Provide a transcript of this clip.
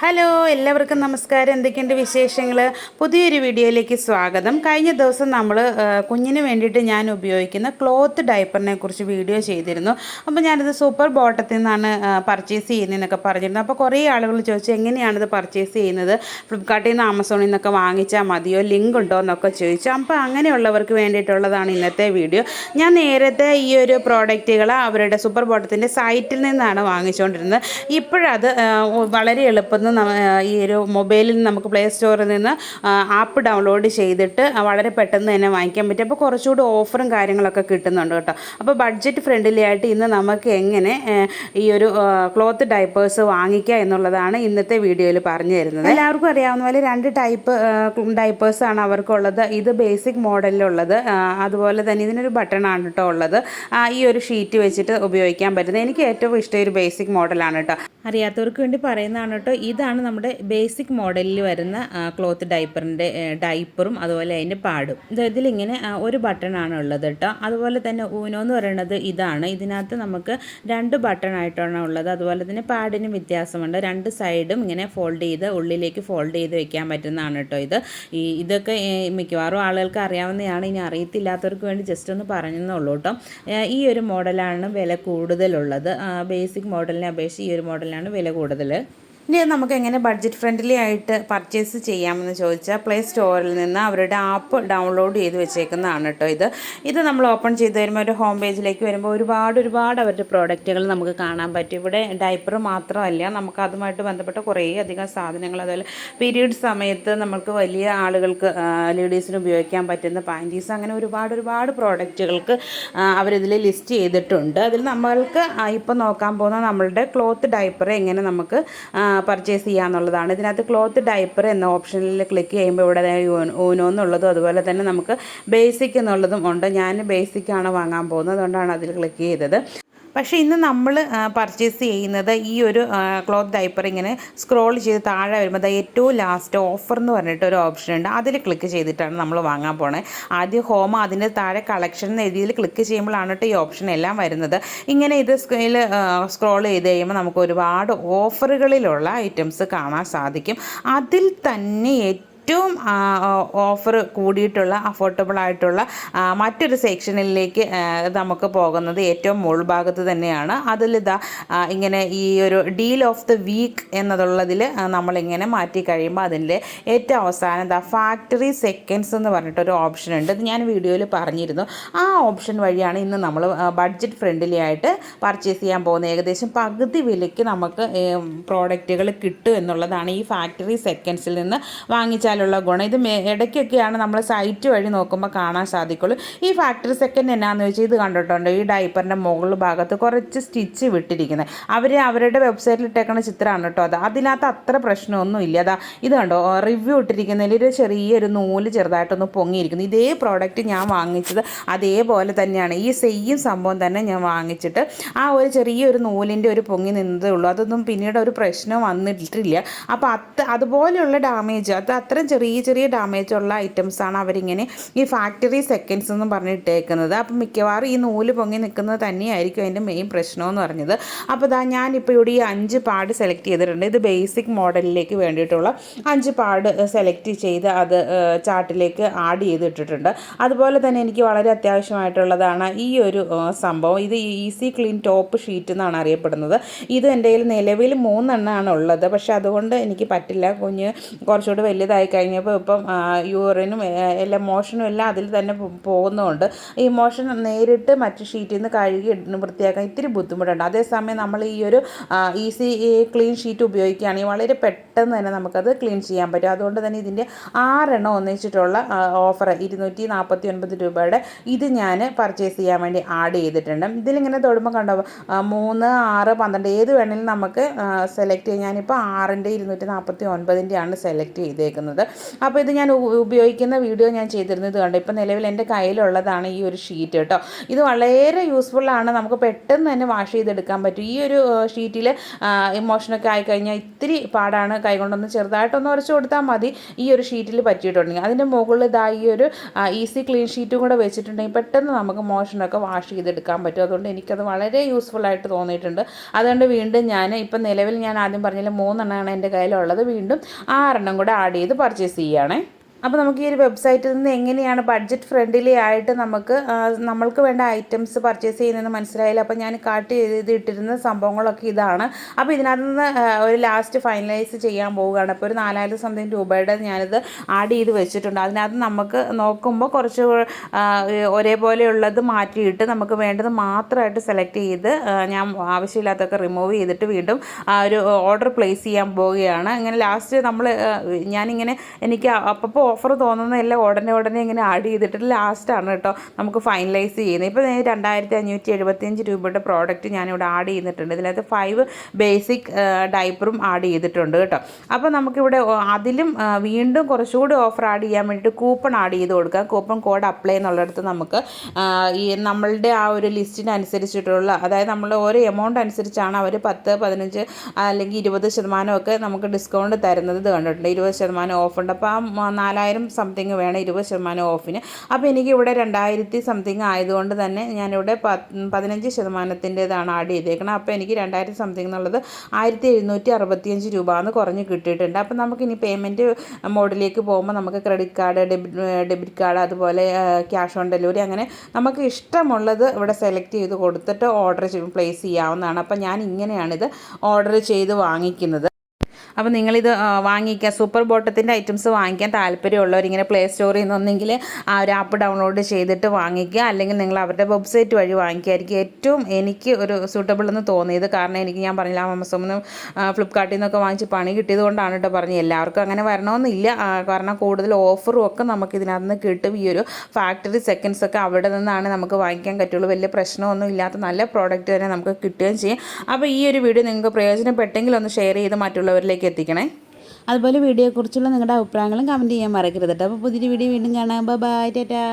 Hello എല്ലാവർക്കും നമസ്കാരം. എന്തൊക്കെയുണ്ട് വിശേഷങ്ങൾ? പുതിയൊരു വീഡിയോയിലേക്ക് സ്വാഗതം. കഴിഞ്ഞ ദിവസം നമ്മൾ കുഞ്ഞിന് വേണ്ടിയിട്ട് ഞാൻ ഉപയോഗിക്കുന്ന ക്ലോത്ത് ഡയപ്പറിനെ കുറിച്ച് വീഡിയോ ചെയ്തിരുന്നു. അപ്പോൾ ഞാനിത് സൂപ്പർ ബോട്ടത്തിൽ നിന്നാണ് പർച്ചേസ് ചെയ്യുന്നതെന്നൊക്കെ പറഞ്ഞിരുന്നു. അപ്പോൾ കുറേ ആളുകൾ ചോദിച്ചു എങ്ങനെയാണിത് പർച്ചേസ് ചെയ്യുന്നത്, ഫ്ലിപ്കാർട്ടിൽ നിന്ന് ആമസോണിൽ നിന്നൊക്കെ വാങ്ങിച്ചാൽ മതിയോ, ലിങ്ക് ഉണ്ടോ എന്നൊക്കെ ചോദിച്ചു. അപ്പോൾ അങ്ങനെയുള്ളവർക്ക് വേണ്ടിയിട്ടുള്ളതാണ് ഇന്നത്തെ വീഡിയോ. ഞാൻ നേരത്തെ ഈ ഒരു പ്രോഡക്റ്റുകൾ അവരുടെ സൂപ്പർ ബോട്ടത്തിൻ്റെ സൈറ്റിൽ നിന്നാണ് വാങ്ങിച്ചുകൊണ്ടിരുന്നത്. ഇപ്പോഴത് വളരെ എളുപ്പത്തിൽ ഈ ഒരു മൊബൈലിൽ നമുക്ക് പ്ലേ സ്റ്റോറിൽ നിന്ന് ആപ്പ് ഡൗൺലോഡ് ചെയ്തിട്ട് വളരെ പെട്ടെന്ന് തന്നെ വാങ്ങിക്കാൻ പറ്റും. അപ്പോൾ കുറച്ചുകൂടി ഓഫറും കാര്യങ്ങളൊക്കെ കിട്ടുന്നുണ്ട് കേട്ടോ. അപ്പോൾ ബഡ്ജറ്റ് ഫ്രണ്ട്ലി ആയിട്ട് ഇന്ന് നമുക്ക് എങ്ങനെ ഈ ഒരു ക്ലോത്ത് ഡൈപ്പേഴ്സ് വാങ്ങിക്കുക എന്നുള്ളതാണ് ഇന്നത്തെ വീഡിയോയിൽ പറഞ്ഞു തരുന്നത്. എല്ലാവർക്കും അറിയാവുന്ന പോലെ രണ്ട് ടൈപ്പ് ഡൈപ്പേഴ്സാണ് അവർക്കുള്ളത്. ഇത് ബേസിക് മോഡലിലുള്ളത്, അതുപോലെ തന്നെ ഇതിനൊരു ബട്ടണാണ് കേട്ടോ ഉള്ളത്. ഈ ഒരു ഷീറ്റ് വെച്ചിട്ട് ഉപയോഗിക്കാൻ പറ്റുന്നത്. എനിക്ക് ഏറ്റവും ഇഷ്ടം ഒരു ബേസിക് മോഡലാണ് കേട്ടോ. അറിയാത്തവർക്ക് വേണ്ടി പറയുന്നതാണ് കേട്ടോ. ഇതാണ് നമ്മുടെ ബേസിക് മോഡലിൽ വരുന്ന ക്ലോത്ത് ഡൈപ്പറിൻ്റെ ഡൈപ്പറും അതുപോലെ അതിൻ്റെ പാടും. ഇതിലിങ്ങനെ ഒരു ബട്ടണാണ് ഉള്ളത് കേട്ടോ. അതുപോലെ തന്നെ ഊനോ എന്ന് പറയുന്നത് ഇതാണ്. ഇതിനകത്ത് നമുക്ക് രണ്ട് ബട്ടൺ ആയിട്ടാണ് ഉള്ളത്. അതുപോലെ തന്നെ പാഡിനും വ്യത്യാസമുണ്ട്. രണ്ട് സൈഡും ഇങ്ങനെ ഫോൾഡ് ചെയ്ത് ഉള്ളിലേക്ക് ഫോൾഡ് ചെയ്ത് വെക്കാൻ പറ്റുന്നതാണ് കേട്ടോ ഇത്. ഇതൊക്കെ മിക്കവാറും ആളുകൾക്ക് അറിയാവുന്നതാണ്. ഇനി അറിയത്തില്ലാത്തവർക്ക് വേണ്ടി ജസ്റ്റ് ഒന്ന് പറഞ്ഞെന്നുള്ളൂ കേട്ടോ. ഈ ഒരു മോഡലാണ് വില കൂടുതലുള്ളത്. ബേസിക് മോഡലിനെ അപേക്ഷിച്ച് ഈ ഒരു മോഡലിനാണ് വില കൂടുതൽ. ഇനി നമുക്ക് എങ്ങനെ ബഡ്ജറ്റ് ഫ്രണ്ട്ലി ആയിട്ട് പർച്ചേസ് ചെയ്യാമെന്ന് ചോദിച്ചാൽ പ്ലേ സ്റ്റോറിൽ നിന്ന് അവരുടെ ആപ്പ് ഡൗൺലോഡ് ചെയ്ത് വെച്ചേക്കുന്നതാണ് കേട്ടോ ഇത് നമ്മൾ ഓപ്പൺ ചെയ്ത് വരുമ്പോൾ ഒരു ഹോം പേജിലേക്ക് വരുമ്പോൾ ഒരുപാട് അവരുടെ പ്രോഡക്റ്റുകൾ നമുക്ക് കാണാൻ പറ്റും. ഇവിടെ ഡയപ്പർ മാത്രമല്ല, നമുക്ക് അതുമായിട്ട് ബന്ധപ്പെട്ട കുറേ അധികം സാധനങ്ങൾ, അതുപോലെ പീരീഡ് സമയത്ത് നമുക്ക് വലിയ ആളുകൾക്ക് ലേഡീസിന് ഉപയോഗിക്കാൻ പറ്റുന്ന പാൻറ്റീസ്, അങ്ങനെ ഒരുപാട് പ്രോഡക്റ്റുകൾക്ക് അവരിതിൽ ലിസ്റ്റ് ചെയ്തിട്ടുണ്ട്. അതിൽ നമ്മൾക്ക് ഇപ്പോൾ നോക്കാൻ പോകുന്ന നമ്മളുടെ ക്ലോത്ത് ഡയപ്പർ എങ്ങനെ നമുക്ക് പർച്ചേസ് ചെയ്യാന്നുള്ളതാണ്. ഇതിനകത്ത് ക്ലോത്ത് ഡയപ്പർ എന്ന ഓപ്ഷനിൽ ക്ലിക്ക് ചെയ്യുമ്പോൾ ഇവിടെ ഊനോ എന്നുള്ളതും അതുപോലെ തന്നെ നമുക്ക് ബേസിക് എന്നുള്ളതും ഉണ്ട്. ഞാൻ ബേസിക്കാണ് വാങ്ങാൻ പോകുന്നത്, അതുകൊണ്ടാണ് അതിൽ ക്ലിക്ക് ചെയ്തത്. പക്ഷേ ഇന്ന് നമ്മൾ പർച്ചേസ് ചെയ്യുന്നത് ഈ ഒരു ക്ലോത്ത് ഡയപ്പർ ഇങ്ങനെ സ്ക്രോൾ ചെയ്ത് താഴെ വരുമ്പോൾ ഏറ്റവും ലാസ്റ്റ് ഓഫർ എന്ന് പറഞ്ഞിട്ട് ഒരു ഓപ്ഷൻ ഉണ്ട്. അതിൽ ക്ലിക്ക് ചെയ്തിട്ടാണ് നമ്മൾ വാങ്ങാൻ പോണത്. ആദ്യം ഹോം, അതിൻ്റെ താഴെ കളക്ഷൻ എന്ന രീതിയിൽ ക്ലിക്ക് ചെയ്യുമ്പോഴാണ് കേട്ടോ ഈ ഓപ്ഷൻ എല്ലാം വരുന്നത്. ഇങ്ങനെ ഇത് സ്ക്രോൾ ചെയ്ത് കഴിയുമ്പോൾ നമുക്ക് ഒരുപാട് ഓഫറുകളിലുള്ള ഐറ്റംസ് കാണാൻ സാധിക്കും. അതിൽ തന്നെ ഏറ്റവും ഓഫർ കൂടിയിട്ടുള്ള അഫോർഡബിൾ ആയിട്ടുള്ള മറ്റൊരു സെക്ഷനിലേക്ക് നമുക്ക് പോകുന്നത് ഏറ്റവും മുകൾ ഭാഗത്ത് തന്നെയാണ്. അതിലിതാ ഇങ്ങനെ ഈ ഒരു ഡീൽ ഓഫ് ദ വീക്ക് എന്നതുള്ളതിൽ നമ്മളിങ്ങനെ മാറ്റി കഴിയുമ്പോൾ അതിൻ്റെ ഏറ്റവും അവസാനം ഫാക്ടറി സെക്കൻഡ്സ് എന്ന് പറഞ്ഞിട്ടൊരു ഓപ്ഷൻ ഉണ്ട്. ഇത് ഞാൻ വീഡിയോയിൽ പറഞ്ഞിരുന്നു. ആ ഓപ്ഷൻ വഴിയാണ് ഇന്ന് നമ്മൾ ബഡ്ജറ്റ് ഫ്രണ്ട്ലി ആയിട്ട് പർച്ചേസ് ചെയ്യാൻ പോകുന്നത്. ഏകദേശം പകുതി വിലയ്ക്ക് നമുക്ക് പ്രോഡക്റ്റുകൾ കിട്ടും എന്നുള്ളതാണ് ഈ ഫാക്ടറി സെക്കൻഡ്സിൽ നിന്ന് വാങ്ങിച്ചാൽ ഗുണം. ഇത് ഇടയ്ക്കൊക്കെയാണ് നമ്മൾ സൈറ്റ് വഴി നോക്കുമ്പോൾ കാണാൻ സാധിക്കുള്ളൂ. ഈ ഫാക്ടറി സെക്കൻഡ് എന്നാന്ന് വെച്ചാൽ ഇത് കണ്ടിട്ടുണ്ട്, ഈ ഡയപ്പറിൻ്റെ മുകൾ ഭാഗത്ത് കുറച്ച് സ്റ്റിച്ച് വിട്ടിരിക്കുന്നത്. അവരുടെ വെബ്സൈറ്റിൽ ഇട്ടേക്കുന്ന ചിത്രമാണ് കേട്ടോ. അതിനകത്ത് അത്ര പ്രശ്നമൊന്നും ഇല്ല. ഇത് കണ്ടോ, റിവ്യൂ ഇട്ടിരിക്കുന്നതിൽ ഒരു ചെറിയൊരു നൂല് ചെറുതായിട്ടൊന്ന് പൊങ്ങിയിരിക്കുന്നു. ഇതേ പ്രോഡക്റ്റ് ഞാൻ വാങ്ങിച്ചത് അതേപോലെ തന്നെയാണ്. ഈ സെയിം സംഭവം തന്നെ ഞാൻ വാങ്ങിച്ചിട്ട് ആ ഒരു ചെറിയൊരു നൂലിൻ്റെ ഒരു പൊങ്ങി നിന്നതേ ഉള്ളൂ. അതൊന്നും പിന്നീട് ഒരു പ്രശ്നം വന്നിട്ടില്ല. അപ്പോൾ അതുപോലെയുള്ള ഡാമേജ്, അത്രയും ചെറിയ ഡാമേജുള്ള ഐറ്റംസാണ് അവരിങ്ങനെ ഈ ഫാക്ടറി സെക്കൻഡ്സ് എന്ന് പറഞ്ഞിട്ടേക്കുന്നത്. അപ്പം മിക്കവാറും ഈ നൂല് പൊങ്ങി നിൽക്കുന്നത് തന്നെയായിരിക്കും അതിൻ്റെ മെയിൻ പ്രശ്നമെന്ന് പറഞ്ഞത്. അപ്പോൾ ഞാനിപ്പോൾ ഇവിടെ ഈ 5 പാഡ് സെലക്ട് ചെയ്തിട്ടുണ്ട്. ഇത് ബേസിക് മോഡലിലേക്ക് വേണ്ടിയിട്ടുള്ള 5 പാഡ് സെലക്ട് ചെയ്ത് അത് ചാർട്ടിലേക്ക് ആഡ് ചെയ്തിട്ടിട്ടുണ്ട്. അതുപോലെ തന്നെ എനിക്ക് വളരെ അത്യാവശ്യമായിട്ടുള്ളതാണ് ഈ ഒരു സംഭവം. ഇത് ഈസി ക്ലീൻ ടോപ്പ് ഷീറ്റ് എന്നാണ് അറിയപ്പെടുന്നത്. ഇത് എൻ്റെ കയ്യിൽ നിലവിൽ 3 എണ്ണമാണ് ഉള്ളത്. പക്ഷേ അതുകൊണ്ട് എനിക്ക് പറ്റില്ല. കുഞ്ഞ് കുറച്ചുകൂടി വലുതായി കഴിഞ്ഞപ്പോൾ ഇപ്പം യൂറിനും എല്ലാം മോഷനും എല്ലാം അതിൽ തന്നെ പോകുന്നതുകൊണ്ട് ഈ മോഷൻ നേരിട്ട് മറ്റു ഷീറ്റിൽ നിന്ന് കഴുകി വൃത്തിയാക്കാൻ ഇത്തിരി ബുദ്ധിമുട്ടുണ്ട്. അതേസമയം നമ്മൾ ഈ ഒരു ഈസി ക്ലീൻ ഷീറ്റ് ഉപയോഗിക്കുകയാണെങ്കിൽ വളരെ പെട്ടെന്ന് തന്നെ നമുക്കത് ക്ലീൻ ചെയ്യാൻ പറ്റും. അതുകൊണ്ട് തന്നെ ഇതിൻ്റെ 6 എണ്ണം ഒന്നിച്ചിട്ടുള്ള ഓഫർ 249 രൂപയുടെ ഇത് ഞാൻ പർച്ചേസ് ചെയ്യാൻ വേണ്ടി ആഡ് ചെയ്തിട്ടുണ്ട്. ഇതിലിങ്ങനെ തൊടുമ്പോൾ കണ്ടോ 3, 6, 12 ഏത് വേണമെങ്കിലും നമുക്ക് സെലക്ട് ചെയ്യാം. ഞാനിപ്പോൾ 6ൻ്റെ 249ൻ്റെയാണ് സെലക്ട് ചെയ്തേക്കുന്നത്. വന്നത്. അപ്പോൾ ഇത് ഞാൻ ഉപയോഗിക്കുന്ന വീഡിയോ ഞാൻ ചെയ്തിരുന്നത് കണ്ടോ. ഇപ്പോൾ നിലവിൽ എൻ്റെ കയ്യിലുള്ളതാണ് ഈ ഒരു ഷീറ്റ് കേട്ടോ. ഇത് വളരെ യൂസ്ഫുള്ളാണ്. നമുക്ക് പെട്ടെന്ന് തന്നെ വാഷ് ചെയ്തെടുക്കാൻ പറ്റും. ഈ ഒരു ഷീറ്റിൽ ഇമോഷനൊക്കെ ആയിക്കഴിഞ്ഞാൽ ഇത്തിരി പാടാണ്. കൈകൊണ്ടൊന്ന് ചെറുതായിട്ടൊന്ന് ഉരച്ചു കൊടുത്താൽ മതി ഈ ഒരു ഷീറ്റിൽ പറ്റിയിട്ടുണ്ടെങ്കിൽ. അതിൻ്റെ മുകളിൽ ഇതാ ഈ ഒരു ഈസി ക്ലീൻ ഷീറ്റും കൂടെ വെച്ചിട്ടുണ്ടെങ്കിൽ പെട്ടെന്ന് നമുക്ക് മോഷനൊക്കെ വാഷ് ചെയ്തെടുക്കാൻ പറ്റും. അതുകൊണ്ട് എനിക്കത് വളരെ യൂസ്ഫുള്ളായിട്ട് തോന്നിയിട്ടുണ്ട്. അതുകൊണ്ട് വീണ്ടും ഞാൻ ഇപ്പം നിലവിൽ ഞാൻ ആദ്യം പറഞ്ഞാൽ 3 എണ്ണമാണ് എൻ്റെ കയ്യിലുള്ളത്. വീണ്ടും 6 എണ്ണം കൂടെ ആഡ് ചെയ്ത് പർച്ചേസ് ചെയ്യുകയാണേ. അപ്പോൾ നമുക്ക് ഈ ഒരു വെബ്സൈറ്റിൽ നിന്ന് എങ്ങനെയാണ് ബഡ്ജറ്റ് ഫ്രണ്ട്ലി ആയിട്ട് നമ്മൾക്ക് വേണ്ട ഐറ്റംസ് പർച്ചേസ് ചെയ്യുന്നതെന്ന് മനസ്സിലായില്ല. അപ്പോൾ ഞാൻ കാട്ടി ചെയ്തിട്ടിരുന്ന സംഭവങ്ങളൊക്കെ ഇതാണ്. അപ്പോൾ ഇതിനകത്ത് നിന്ന് ഒരു ലാസ്റ്റ് ഫൈനലൈസ് ചെയ്യാൻ പോവുകയാണ്. അപ്പോൾ ഒരു 4000 സംതിങ് രൂപയുടെ ഞാനിത് ആഡ് ചെയ്ത് വെച്ചിട്ടുണ്ട്. അതിനകത്ത് നമുക്ക് നോക്കുമ്പോൾ കുറച്ച് ഒരേപോലെയുള്ളത് മാറ്റിയിട്ട് നമുക്ക് വേണ്ടത് മാത്രമായിട്ട് സെലക്ട് ചെയ്ത് ഞാൻ ആവശ്യമില്ലാത്തൊക്കെ റിമൂവ് ചെയ്തിട്ട് വീണ്ടും ഒരു ഓർഡർ പ്ലേസ് ചെയ്യാൻ പോവുകയാണ്. ഇങ്ങനെ ലാസ്റ്റ് ഞാനിങ്ങനെ എനിക്ക് അപ്പോൾ ഓഫർ തോന്നുന്നതെല്ലാം ഉടനെ ഇങ്ങനെ ആഡ് ചെയ്തിട്ട് ലാസ്റ്റാണ് കേട്ടോ നമുക്ക് ഫൈനലൈസ് ചെയ്യുന്നത്. ഇപ്പോൾ 2575 രൂപയുടെ പ്രോഡക്റ്റ് ഞാനിവിടെ ആഡ് ചെയ്തിട്ടുണ്ട്. ഇതിനകത്ത് 5 ബേസിക് ഡൈപ്പറും ആഡ് ചെയ്തിട്ടുണ്ട് കേട്ടോ. അപ്പോൾ നമുക്കിവിടെ അതിലും വീണ്ടും കുറച്ചുകൂടി ഓഫർ ആഡ് ചെയ്യാൻ വേണ്ടിയിട്ട് കൂപ്പൺ ആഡ് ചെയ്ത് കൊടുക്കാം. കൂപ്പൺ കോഡ് അപ്ലൈ എന്നുള്ളിടത്ത് നമുക്ക് ഈ നമ്മളുടെ ആ ഒരു ലിസ്റ്റിനനുസരിച്ചിട്ടുള്ള, അതായത് നമ്മൾ ഓരോ എമൗണ്ട് അനുസരിച്ചാണ് അവർ 10, 15 അല്ലെങ്കിൽ 20% ഒക്കെ നമുക്ക് ഡിസ്കൗണ്ട് തരുന്നത്. ഇത് കണ്ടിട്ടുണ്ട്, 20% ഓഫ് ഉണ്ട്. അപ്പോൾ ആ 4000 സംതിങ് വേണം 20% ഓഫിന്. അപ്പോൾ എനിക്കിവിടെ 2000 സംതിങ് ആയതുകൊണ്ട് തന്നെ ഞാനിവിടെ 15%-ാണ് ആഡ് ചെയ്തേക്കണം. അപ്പോൾ എനിക്ക് 2000 സംതിങ് എന്നുള്ളത് 1765 രൂപ എന്ന് കുറഞ്ഞ് കിട്ടിയിട്ടുണ്ട്. അപ്പോൾ നമുക്കിനി പേയ്മെൻറ്റ് മോഡിലേക്ക് പോകുമ്പോൾ നമുക്ക് ക്രെഡിറ്റ് കാർഡ്, ഡെബിറ്റ് കാർഡ്, അതുപോലെ ക്യാഷ് ഓൺ ഡെലിവറി, അങ്ങനെ നമുക്ക് ഇഷ്ടമുള്ളത് ഇവിടെ സെലക്ട് ചെയ്ത് കൊടുത്തിട്ട് ഓർഡർ പ്ലേസ് ചെയ്യാവുന്നതാണ്. അപ്പോൾ ഞാൻ ഇങ്ങനെയാണിത് ഓർഡർ ചെയ്ത് വാങ്ങിക്കുന്നത്. അപ്പോൾ നിങ്ങളിത് വാങ്ങിക്കുക, സൂപ്പർ ബോട്ടത്തിൻ്റെ ഐറ്റംസ് വാങ്ങിക്കാൻ താല്പര്യമുള്ളവർ ഇങ്ങനെ പ്ലേ സ്റ്റോറിൽ നിന്നൊന്നെങ്കിൽ ആ ഒരു ആപ്പ് ഡൗൺലോഡ് ചെയ്തിട്ട് വാങ്ങിക്കുക, അല്ലെങ്കിൽ നിങ്ങൾ അവരുടെ വെബ്സൈറ്റ് വഴി വാങ്ങിക്കുകയായിരിക്കും ഏറ്റവും എനിക്ക് ഒരു സൂട്ടബിൾ എന്ന് തോന്നിയത്. കാരണം ഞാൻ പറഞ്ഞില്ല, ആമസോണിൽ ഫ്ലിപ്കാർട്ടിൽ നിന്നൊക്കെ വാങ്ങിച്ച് പണി കിട്ടിയത് കൊണ്ടാണ് കേട്ടോ പറഞ്ഞത്. എല്ലാവർക്കും അങ്ങനെ വരണമെന്നില്ല, കാരണം കൂടുതൽ ഓഫറും ഒക്കെ നമുക്ക് ഇതിനകത്ത് നിന്ന് കിട്ടും. ഈ ഒരു ഫാക്ടറി സെക്കൻഡ്സ് ഒക്കെ അവിടെ നിന്നാണ് നമുക്ക് വാങ്ങിക്കാൻ പറ്റുള്ളൂ. വലിയ പ്രശ്നമൊന്നും ഇല്ലാത്ത നല്ല പ്രോഡക്റ്റ് തന്നെ നമുക്ക് കിട്ടുകയും ചെയ്യും. അപ്പോൾ ഈ ഒരു വീഡിയോ നിങ്ങൾക്ക് പ്രയോജനപ്പെട്ടെങ്കിൽ ഒന്ന് ഷെയർ ചെയ്ത് മറ്റുള്ളവരിലേക്ക് എത്തിക്കണേ. അതുപോലെ വീഡിയോയെക്കുറിച്ചുള്ള നിങ്ങളുടെ അഭിപ്രായങ്ങളും കമൻറ്റ് ചെയ്യാൻ മറക്കരുത് കേട്ടോ. അപ്പോൾ പുതിയൊരു വീഡിയോ വീണ്ടും കാണാം. ബൈ, ടാറ്റാ.